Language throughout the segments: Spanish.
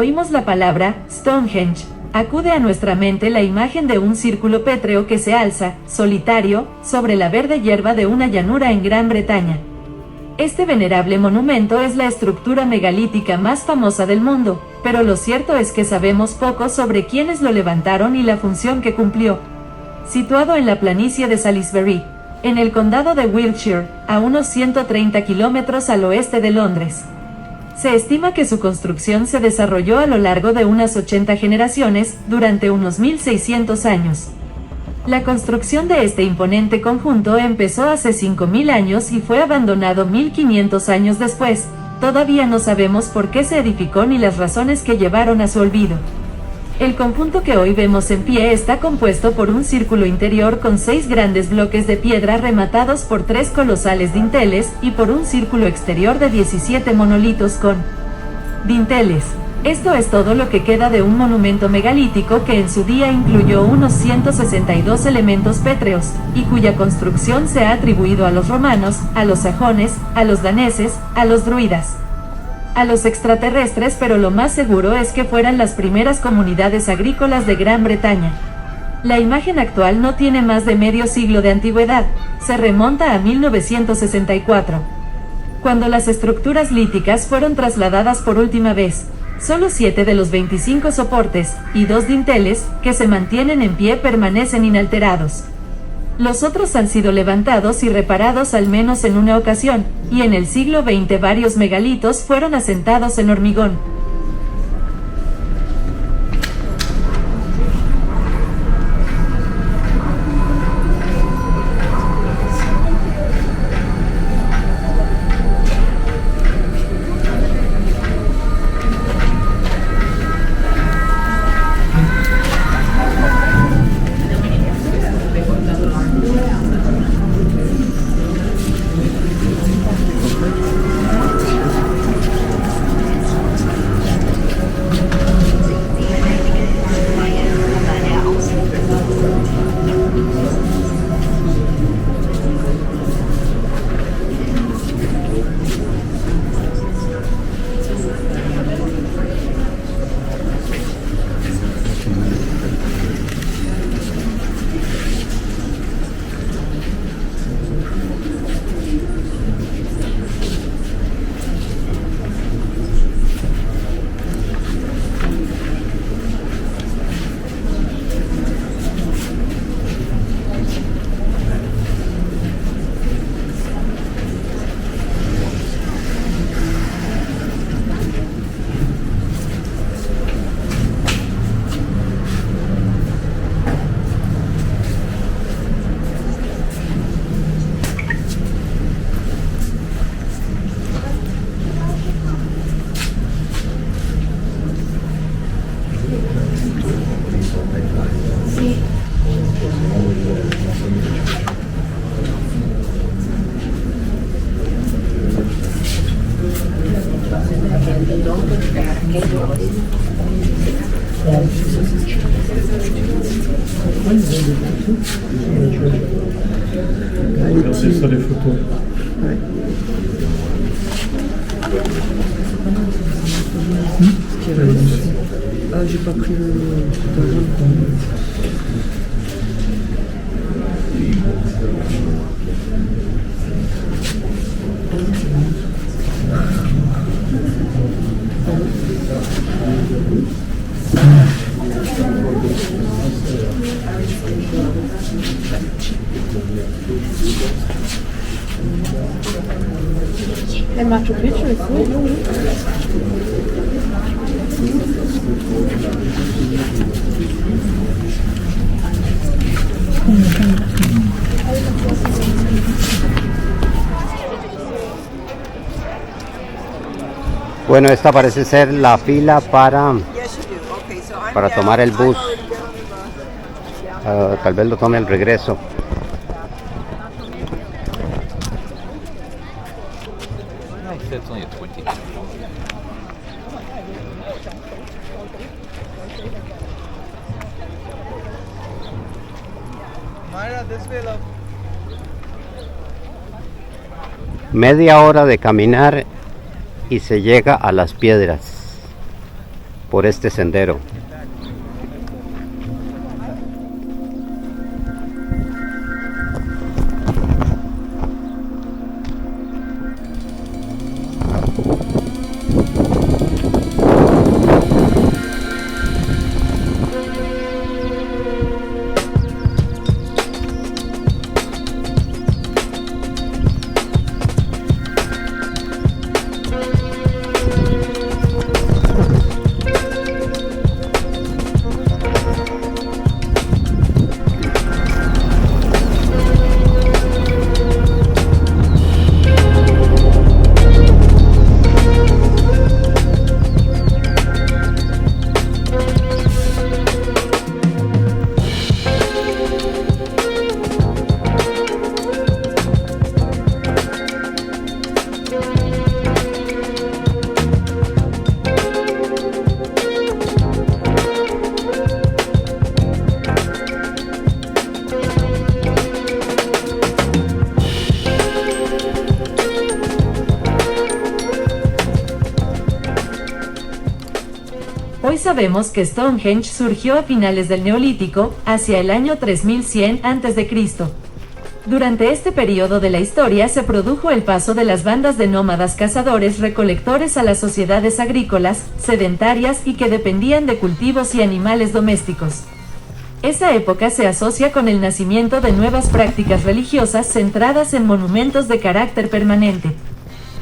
oímos la palabra Stonehenge, acude a nuestra mente la imagen de un círculo pétreo que se alza, solitario, sobre la verde hierba de una llanura en Gran Bretaña. Este venerable monumento es la estructura megalítica más famosa del mundo, pero lo cierto es que sabemos poco sobre quiénes lo levantaron y la función que cumplió. Situado en la planicie de Salisbury, en el condado de Wiltshire, a unos 130 kilómetros al oeste de Londres. Se estima que su construcción se desarrolló a lo largo de unas 80 generaciones, durante unos 1600 años. La construcción de este imponente conjunto empezó hace 5000 años y fue abandonado 1500 años después. Todavía no sabemos por qué se edificó ni las razones que llevaron a su olvido. El conjunto que hoy vemos en pie está compuesto por un círculo interior con 6 grandes bloques de piedra rematados por 3 colosales dinteles y por un círculo exterior de 17 monolitos con dinteles. Esto es todo lo que queda de un monumento megalítico que en su día incluyó unos 162 elementos pétreos, y cuya construcción se ha atribuido a los romanos, a los sajones, a los daneses, a los druidas, a los extraterrestres, pero lo más seguro es que fueran las primeras comunidades agrícolas de Gran Bretaña. La imagen actual no tiene más de medio siglo de antigüedad, se remonta a 1964. Cuando las estructuras líticas fueron trasladadas por última vez, solo 7 de los 25 soportes, y 2 dinteles, que se mantienen en pie permanecen inalterados. Los otros han sido levantados y reparados al menos en una ocasión, y en el siglo XX varios megalitos fueron asentados en hormigón. C'est ça les photos. Ouais. Ah, j'ai pas pris le El Machu Picchu es cool. Bueno, esta parece ser la fila para tomar el bus. Tal vez lo tome al regreso. Media hora de caminar y se llega a las piedras. por este sendero. Hoy sabemos que Stonehenge surgió a finales del Neolítico, hacia el año 3100 a.C. Durante este periodo de la historia se produjo el paso de las bandas de nómadas cazadores-recolectores a las sociedades agrícolas, sedentarias y que dependían de cultivos y animales domésticos. Esa época se asocia con el nacimiento de nuevas prácticas religiosas centradas en monumentos de carácter permanente,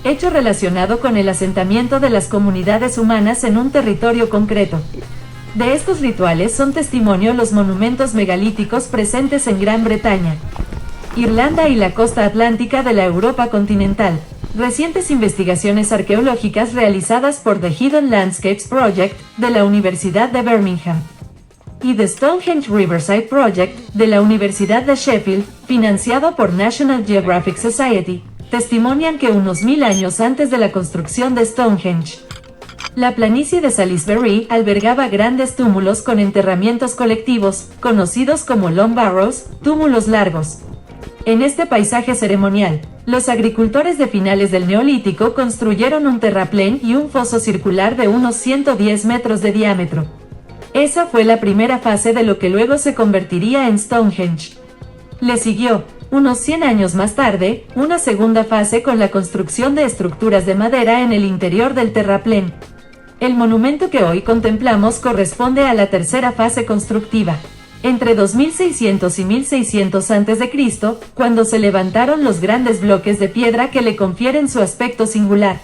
hecho relacionado con el asentamiento de las comunidades humanas en un territorio concreto. De estos rituales son testimonio los monumentos megalíticos presentes en Gran Bretaña, Irlanda y la costa atlántica de la Europa continental. Recientes investigaciones arqueológicas realizadas por The Hidden Landscapes Project, de la Universidad de Birmingham, y The Stonehenge Riverside Project, de la Universidad de Sheffield, financiado por National Geographic Society, testimonian que unos 1000 años antes de la construcción de Stonehenge, la planicie de Salisbury albergaba grandes túmulos con enterramientos colectivos, conocidos como long barrows, túmulos largos. En este paisaje ceremonial, los agricultores de finales del Neolítico construyeron un terraplén y un foso circular de unos 110 metros de diámetro. Esa fue la primera fase de lo que luego se convertiría en Stonehenge. Le siguió, unos 100 años más tarde, una segunda fase con la construcción de estructuras de madera en el interior del terraplén. El monumento que hoy contemplamos corresponde a la tercera fase constructiva, entre 2600 y 1600 a.C., cuando se levantaron los grandes bloques de piedra que le confieren su aspecto singular.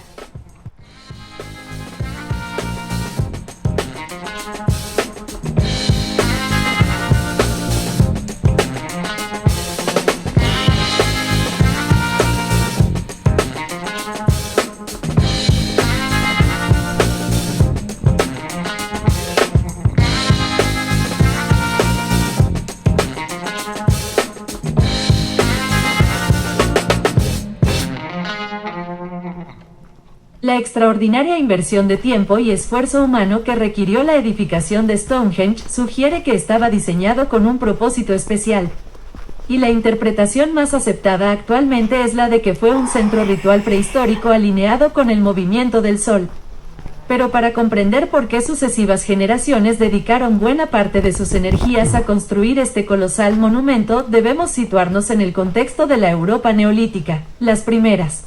La extraordinaria inversión de tiempo y esfuerzo humano que requirió la edificación de Stonehenge sugiere que estaba diseñado con un propósito especial. Y la interpretación más aceptada actualmente es la de que fue un centro ritual prehistórico alineado con el movimiento del Sol. Pero para comprender por qué sucesivas generaciones dedicaron buena parte de sus energías a construir este colosal monumento, debemos situarnos en el contexto de la Europa neolítica. Las primeras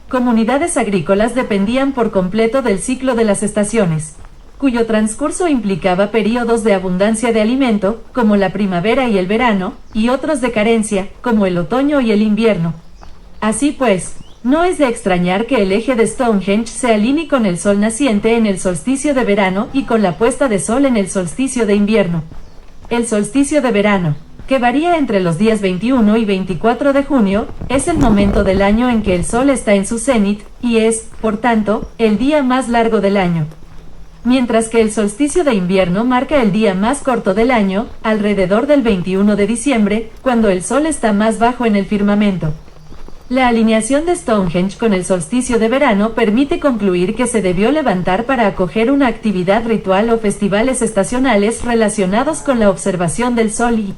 comunidades agrícolas dependían por completo del ciclo de las estaciones, cuyo transcurso implicaba períodos de abundancia de alimento, como la primavera y el verano, y otros de carencia, como el otoño y el invierno. Así pues, no es de extrañar que el eje de Stonehenge se alinee con el sol naciente en el solsticio de verano y con la puesta de sol en el solsticio de invierno. El solsticio de verano, que varía entre los días 21 y 24 de junio, es el momento del año en que el sol está en su cenit, y es, por tanto, el día más largo del año. Mientras que el solsticio de invierno marca el día más corto del año, alrededor del 21 de diciembre, cuando el sol está más bajo en el firmamento. La alineación de Stonehenge con el solsticio de verano permite concluir que se debió levantar para acoger una actividad ritual o festivales estacionales relacionados con la observación del sol y,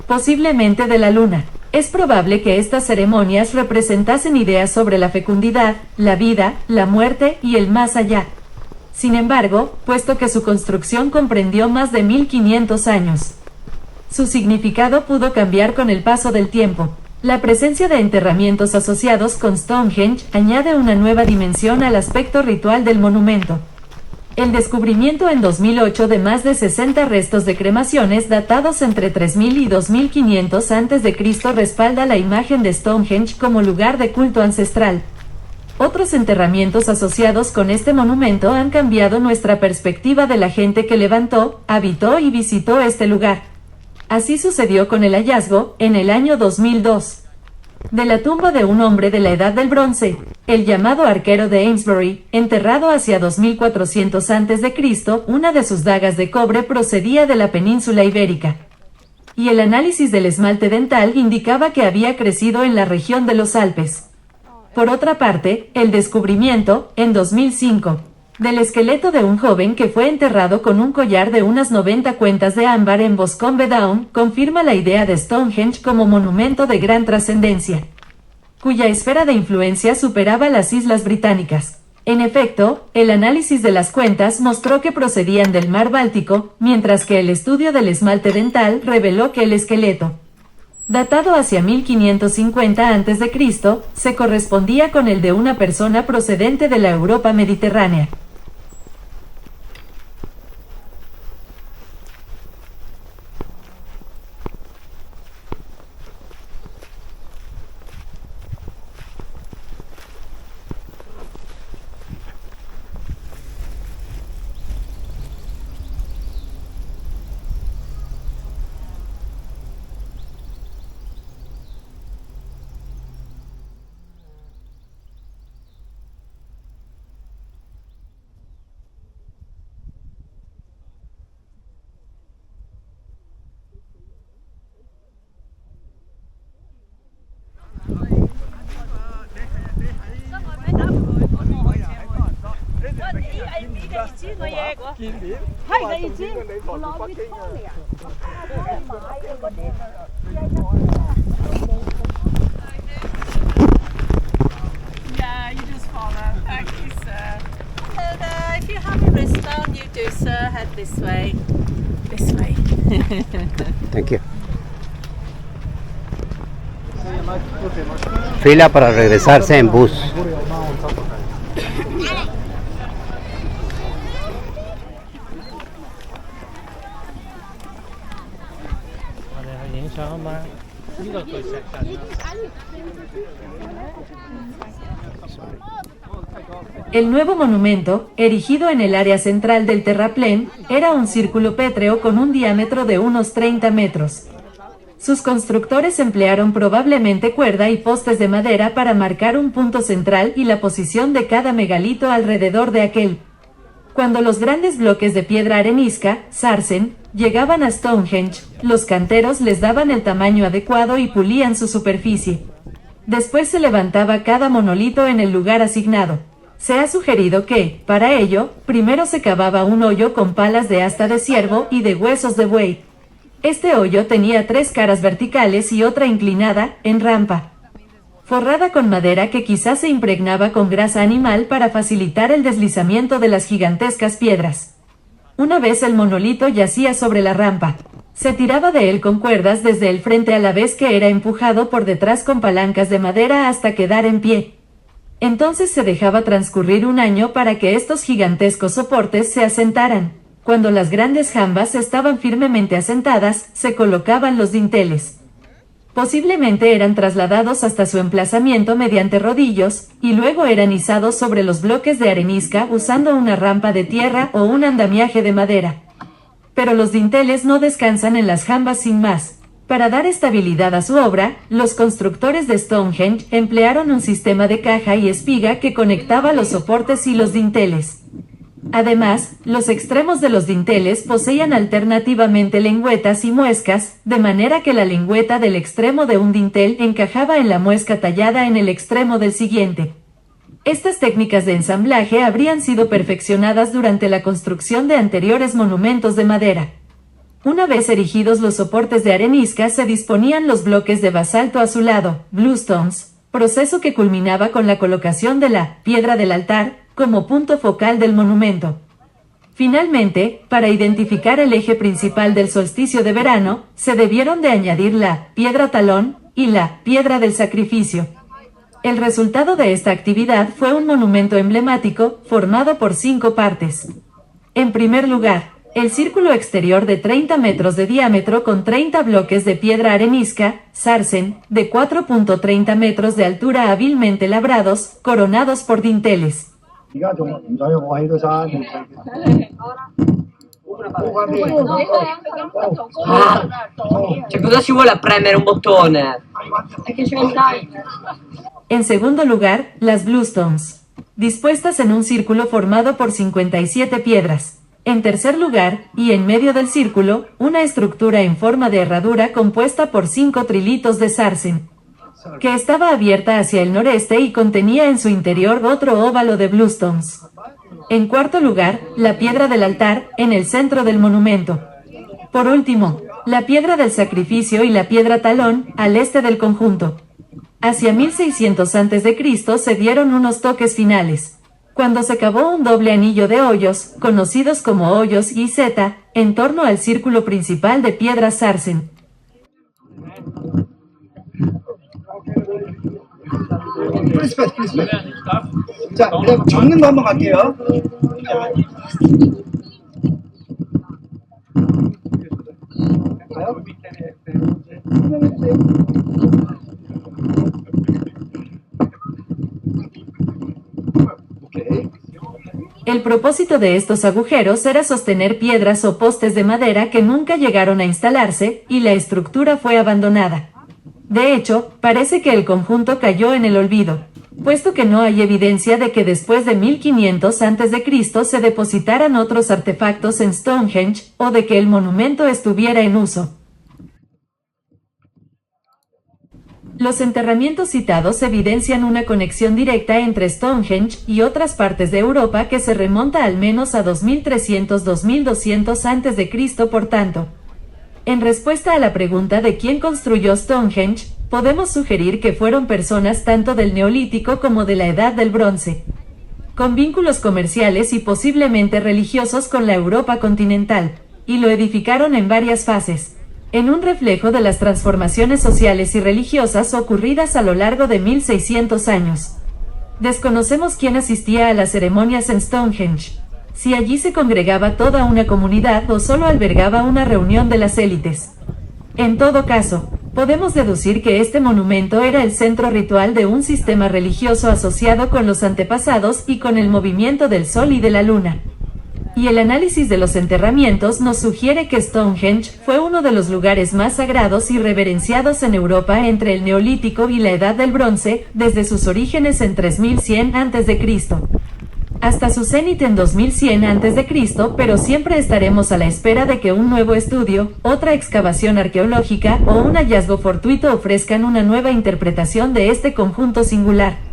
posiblemente, de la luna. Es probable que estas ceremonias representasen ideas sobre la fecundidad, la vida, la muerte y el más allá. Sin embargo, puesto que su construcción comprendió más de 1500 años, su significado pudo cambiar con el paso del tiempo. La presencia de enterramientos asociados con Stonehenge añade una nueva dimensión al aspecto ritual del monumento. El descubrimiento en 2008 de más de 60 restos de cremaciones datados entre 3000 y 2500 a.C. respalda la imagen de Stonehenge como lugar de culto ancestral. Otros enterramientos asociados con este monumento han cambiado nuestra perspectiva de la gente que levantó, habitó y visitó este lugar. Así sucedió con el hallazgo, en el año 2002, de la tumba de un hombre de la Edad del Bronce, el llamado arquero de Amesbury, enterrado hacia 2400 a.C., una de sus dagas de cobre procedía de la península ibérica. Y el análisis del esmalte dental indicaba que había crecido en la región de los Alpes. Por otra parte, el descubrimiento, en 2005, del esqueleto de un joven que fue enterrado con un collar de unas 90 cuentas de ámbar en Boscombe Down, confirma la idea de Stonehenge como monumento de gran trascendencia, cuya esfera de influencia superaba las Islas Británicas. En efecto, el análisis de las cuentas mostró que procedían del mar Báltico, mientras que el estudio del esmalte dental reveló que el esqueleto, datado hacia 1550 a.C., se correspondía con el de una persona procedente de la Europa mediterránea. Yeah, you just follow. Thank you, sir. And if you have a wristband, you do, sir. Head this way. This way. Thank you. Fila para regresarse en bus. El nuevo monumento, erigido en el área central del terraplén, era un círculo pétreo con un diámetro de unos 30 metros. Sus constructores emplearon probablemente cuerda y postes de madera para marcar un punto central y la posición de cada megalito alrededor de aquel. Cuando los grandes bloques de piedra arenisca, sarsen, llegaban a Stonehenge, los canteros les daban el tamaño adecuado y pulían su superficie. Después se levantaba cada monolito en el lugar asignado. Se ha sugerido que, para ello, primero se cavaba un hoyo con palas de asta de ciervo y de huesos de buey. Este hoyo tenía 3 caras verticales y otra inclinada, en rampa, forrada con madera que quizás se impregnaba con grasa animal para facilitar el deslizamiento de las gigantescas piedras. Una vez el monolito yacía sobre la rampa, se tiraba de él con cuerdas desde el frente a la vez que era empujado por detrás con palancas de madera hasta quedar en pie. Entonces se dejaba transcurrir un año para que estos gigantescos soportes se asentaran. Cuando las grandes jambas estaban firmemente asentadas, se colocaban los dinteles. Posiblemente eran trasladados hasta su emplazamiento mediante rodillos, y luego eran izados sobre los bloques de arenisca usando una rampa de tierra o un andamiaje de madera. Pero los dinteles no descansan en las jambas sin más. Para dar estabilidad a su obra, los constructores de Stonehenge emplearon un sistema de caja y espiga que conectaba los soportes y los dinteles. Además, los extremos de los dinteles poseían alternativamente lengüetas y muescas, de manera que la lengüeta del extremo de un dintel encajaba en la muesca tallada en el extremo del siguiente. Estas técnicas de ensamblaje habrían sido perfeccionadas durante la construcción de anteriores monumentos de madera. Una vez erigidos los soportes de arenisca, se disponían los bloques de basalto a su lado, bluestones, proceso que culminaba con la colocación de la piedra del altar, como punto focal del monumento. Finalmente, para identificar el eje principal del solsticio de verano, se debieron de añadir la piedra talón y la piedra del sacrificio. El resultado de esta actividad fue un monumento emblemático, formado por 5 partes. En primer lugar, el círculo exterior de 30 metros de diámetro con 30 bloques de piedra arenisca, sarsen, de 4.30 metros de altura hábilmente labrados, coronados por dinteles. Cioè, cosa ci vuole a premere un bottone? En segundo lugar, las bluestones, dispuestas en un círculo formado por 57 piedras. En tercer lugar, y en medio del círculo, una estructura en forma de herradura compuesta por 5 trilitos de sarsen, que estaba abierta hacia el noreste y contenía en su interior otro óvalo de bluestones. En cuarto lugar, la piedra del altar, en el centro del monumento. Por último, la piedra del sacrificio y la piedra talón, al este del conjunto. Hacia 1600 a.C. se dieron unos toques finales, cuando se cavó un doble anillo de hoyos, conocidos como hoyos y zeta, en torno al círculo principal de piedras sarsen. 크리스마스. 자, 그럼 적는 거 한번 갈게요. El propósito de estos agujeros era sostener piedras o postes de madera que nunca llegaron a instalarse, y la estructura fue abandonada. De hecho, parece que el conjunto cayó en el olvido, puesto que no hay evidencia de que después de 1500 a.C. se depositaran otros artefactos en Stonehenge, o de que el monumento estuviera en uso. Los enterramientos citados evidencian una conexión directa entre Stonehenge y otras partes de Europa que se remonta al menos a 2300-2200 a.C. Por tanto, en respuesta a la pregunta de quién construyó Stonehenge, podemos sugerir que fueron personas tanto del Neolítico como de la Edad del Bronce, con vínculos comerciales y posiblemente religiosos con la Europa continental, y lo edificaron en varias fases, en un reflejo de las transformaciones sociales y religiosas ocurridas a lo largo de 1600 años. Desconocemos quién asistía a las ceremonias en Stonehenge, si allí se congregaba toda una comunidad o solo albergaba una reunión de las élites. En todo caso, podemos deducir que este monumento era el centro ritual de un sistema religioso asociado con los antepasados y con el movimiento del Sol y de la Luna. Y el análisis de los enterramientos nos sugiere que Stonehenge fue uno de los lugares más sagrados y reverenciados en Europa entre el Neolítico y la Edad del Bronce, desde sus orígenes en 3100 a.C. hasta su cenit en 2100 a.C., pero siempre estaremos a la espera de que un nuevo estudio, otra excavación arqueológica o un hallazgo fortuito ofrezcan una nueva interpretación de este conjunto singular.